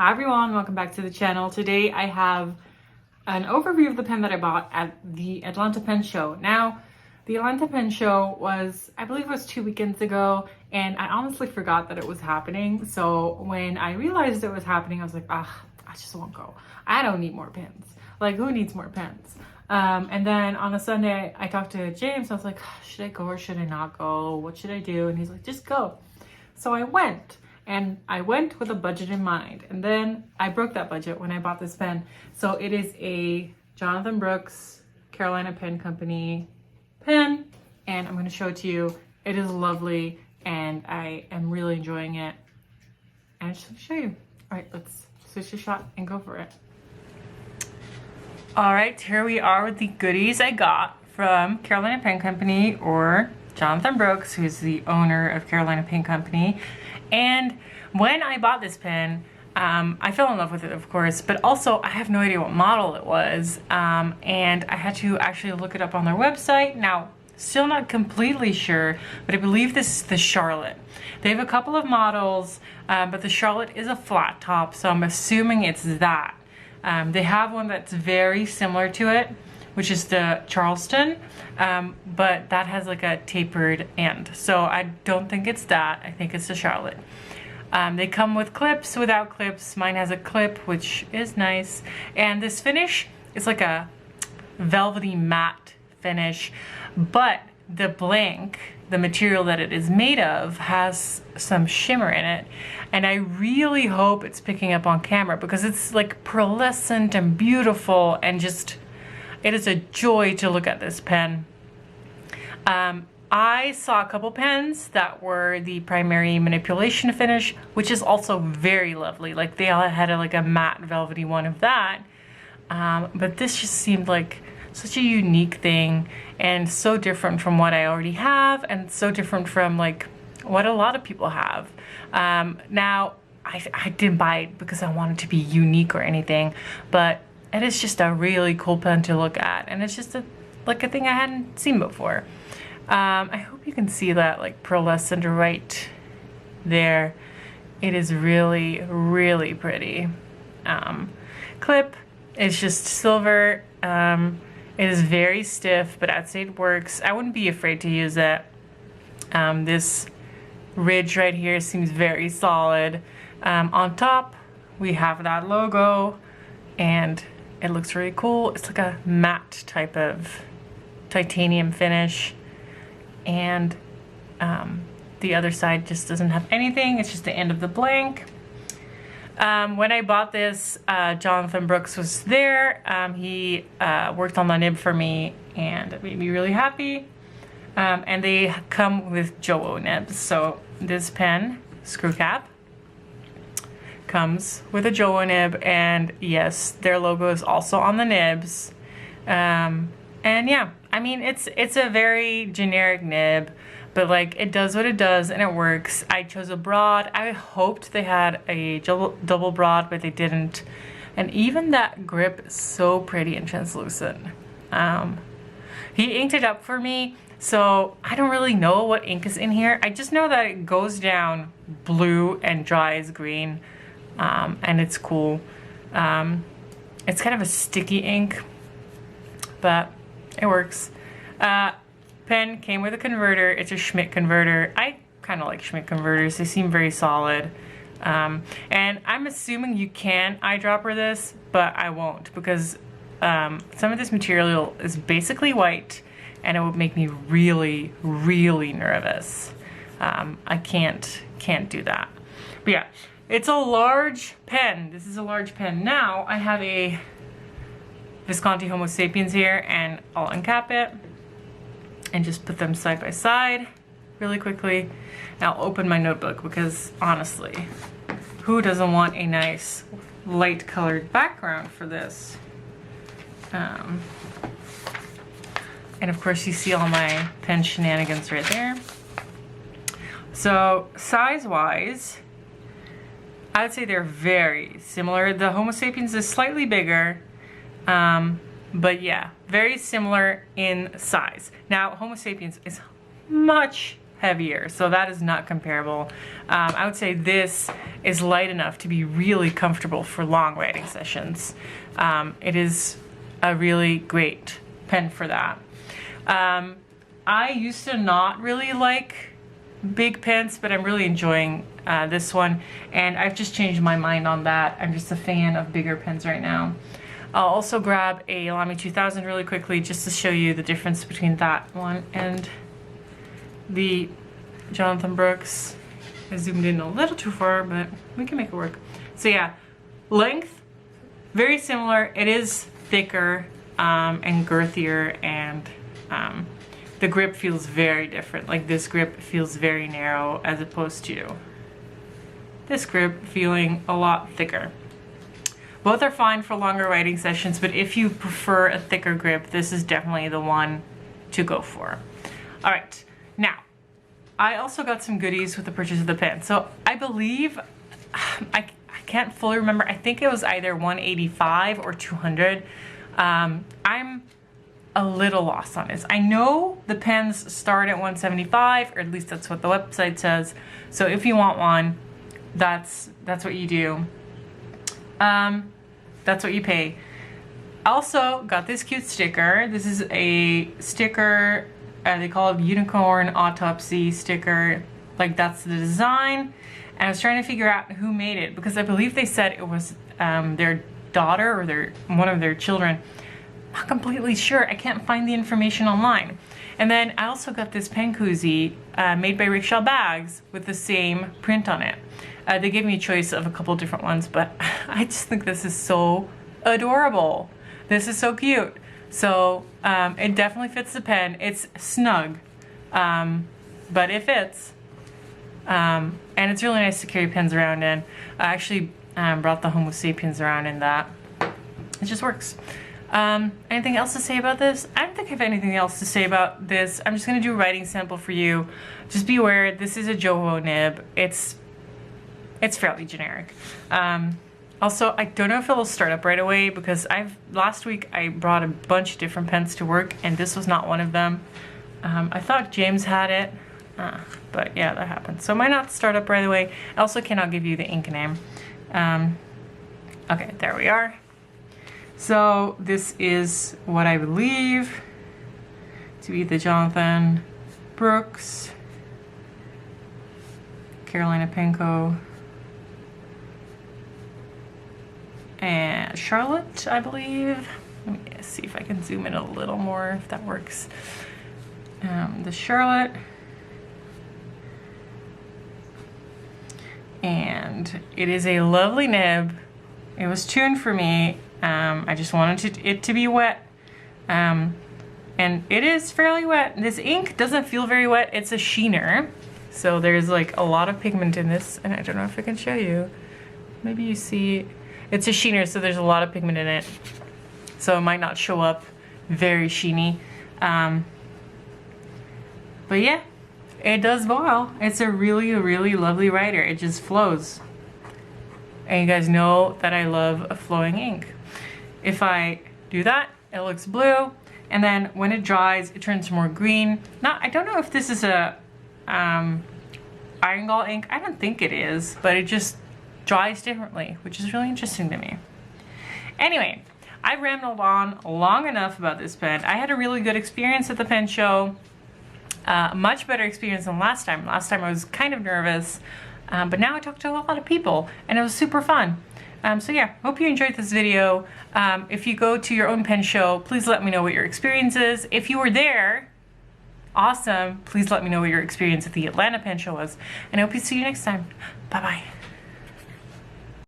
Hi everyone, welcome back to the channel. Today I have an overview of the pen that I bought at the Atlanta Pen Show. Now, the Atlanta Pen Show was, I believe it was 2 weekends ago, and I honestly forgot that it was happening. So when I realized it was happening, I was like, I just won't go. I don't need more pens. Like, who needs more pens? And then on a Sunday, I talked to James. I was like, should I go or should I not go? What should I do? And he's like, just go. So I went. And I went with a budget in mind, and then I broke that budget when I bought this pen. So it is a Jonathan Brooks Carolina Pen Company pen, and I'm going to show it to you. It is lovely, and I am really enjoying it. And I just want to show you. All right, let's switch the shot and go for it. All right, here we are with the goodies I got from Carolina Pen Company, or Jonathan Brooks, who's the owner of Carolina Pen Company. And when I bought this pen, I fell in love with it, of course, but also I have no idea what model it was. And I had to actually look it up on their website. Now, still not completely sure, but I believe this is the Charlotte. They have a couple of models, but the Charlotte is a flat top, so I'm assuming it's that. They have one that's very similar to it, which is the Charleston, but that has like a tapered end. So I don't think it's that. I think it's the Charlotte. They come with clips, without clips. Mine has a clip, which is nice. And this finish is like a velvety matte finish, but the blank, the material that it is made of, has some shimmer in it. And I really hope it's picking up on camera because it's like pearlescent and beautiful, and just, it is a joy to look at this pen. I saw a couple pens that were the primary manipulation finish, which is also very lovely. Like, they all had like a matte velvety one of that. But this just seemed like such a unique thing, and so different from what I already have, and so different from like what a lot of people have. Now, I didn't buy it because I wanted to be unique or anything, but it is just a really cool pen to look at, and it's just like a thing I hadn't seen before. I hope you can see that like pearlescent right there. It is really, really pretty. Clip is just silver. It is very stiff, but I'd say it works. I wouldn't be afraid to use it. This ridge right here seems very solid. On top, we have that logo, and it looks really cool. It's like a matte type of titanium finish, and the other side just doesn't have anything. It's just the end of the blank. When I bought this, Jonathan Brooks was there. He worked on the nib for me, and it made me really happy. And they come with JoWo nibs. So this pen, screw cap, comes with a JoWo nib, and yes, their logo is also on the nibs. And yeah, I mean, it's a very generic nib, but like, it does what it does and it works. I chose a broad. I hoped they had a double broad, but they didn't. And even that grip is so pretty and translucent. He inked it up for me, so I don't really know what ink is in here. I just know that it goes down blue and dries green, and it's cool. It's kind of a sticky ink, but it works. Pen came with a converter. It's a Schmidt converter. I kind of like Schmidt converters. They seem very solid. And I'm assuming you can eyedropper this, but I won't, because some of this material is basically white, and it would make me really, really nervous. I can't do that. But yeah, it's a large pen. This is a large pen. Now I have a Visconti Homo Sapiens here, and I'll uncap it and just put them side by side really quickly. And I'll open my notebook, because honestly, who doesn't want a nice light colored background for this? And of course, you see all my pen shenanigans right there. So size wise, I would say they're very similar. The Homo Sapiens is slightly bigger, but yeah, very similar in size. Now, Homo Sapiens is much heavier, so that is not comparable. I would say this is light enough to be really comfortable for long writing sessions. It is a really great pen for that. I used to not really like big pens, but I'm really enjoying this one, and I've just changed my mind on that. I'm just a fan of bigger pens right now. I'll also grab a Lamy 2000 really quickly just to show you the difference between that one and the Jonathan Brooks. I zoomed in a little too far, but we can make it work. So yeah, length, very similar. It is thicker and girthier, and the grip feels very different. Like this grip feels very narrow as opposed to this grip feeling a lot thicker. Both are fine for longer writing sessions, but if you prefer a thicker grip, this is definitely the one to go for. All right, now, I also got some goodies with the purchase of the pen. So I believe, I can't fully remember, I think it was either $185 or $200. I'm a little lost on this. I know the pens start at $175, or at least that's what the website says. So if you want one, that's what you do. That's what you pay. Also got this cute sticker. This is a sticker, they call it Unicorn Autopsy sticker. Like that's the design. And I was trying to figure out who made it, because I believe they said it was their daughter or one of their children. Not completely sure. I can't find the information online. And then I also got this pen koozie made by Rickshaw Bags with the same print on it. They gave me a choice of a couple different ones, but I just think this is so adorable. This is so cute. So it definitely fits the pen. It's snug, but it fits. And it's really nice to carry pens around in. I actually brought the Homo sapiens around in that. It just works. Anything else to say about this? I don't think I have anything else to say about this. I'm just going to do a writing sample for you. Just be aware, this is a Jowo nib. It's fairly generic. Also, I don't know if it'll start up right away, because last week I brought a bunch of different pens to work, and this was not one of them. I thought James had it, but yeah, that happened. So it might not start up right away. I also cannot give you the ink name. Okay, there we are. So this is what I believe to be the Jonathan Brooks, Carolina Penco, and Charlotte, I believe. Let me see if I can zoom in a little more, if that works. The Charlotte. And it is a lovely nib. It was tuned for me. I just wanted it to be wet. And it is fairly wet. This ink doesn't feel very wet. It's a sheener. So there's like a lot of pigment in this, and I don't know if I can show you. Maybe you see, it's a sheener, so there's a lot of pigment in it. So it might not show up very sheeny. But yeah, it does boil. It's a really, really lovely writer. It just flows. And you guys know that I love a flowing ink. If I do that, it looks blue. And then when it dries, it turns more green. Now, I don't know if this is a iron gall ink. I don't think it is, but it just dries differently, which is really interesting to me. Anyway, I rambled on long enough about this pen. I had a really good experience at the pen show. Much better experience than last time. Last time I was kind of nervous, but now I talked to a lot of people, and it was super fun. So yeah, hope you enjoyed this video. If you go to your own pen show, please let me know what your experience is. If you were there, awesome. Please let me know what your experience at the Atlanta Pen Show was. And I hope to see you next time. Bye-bye.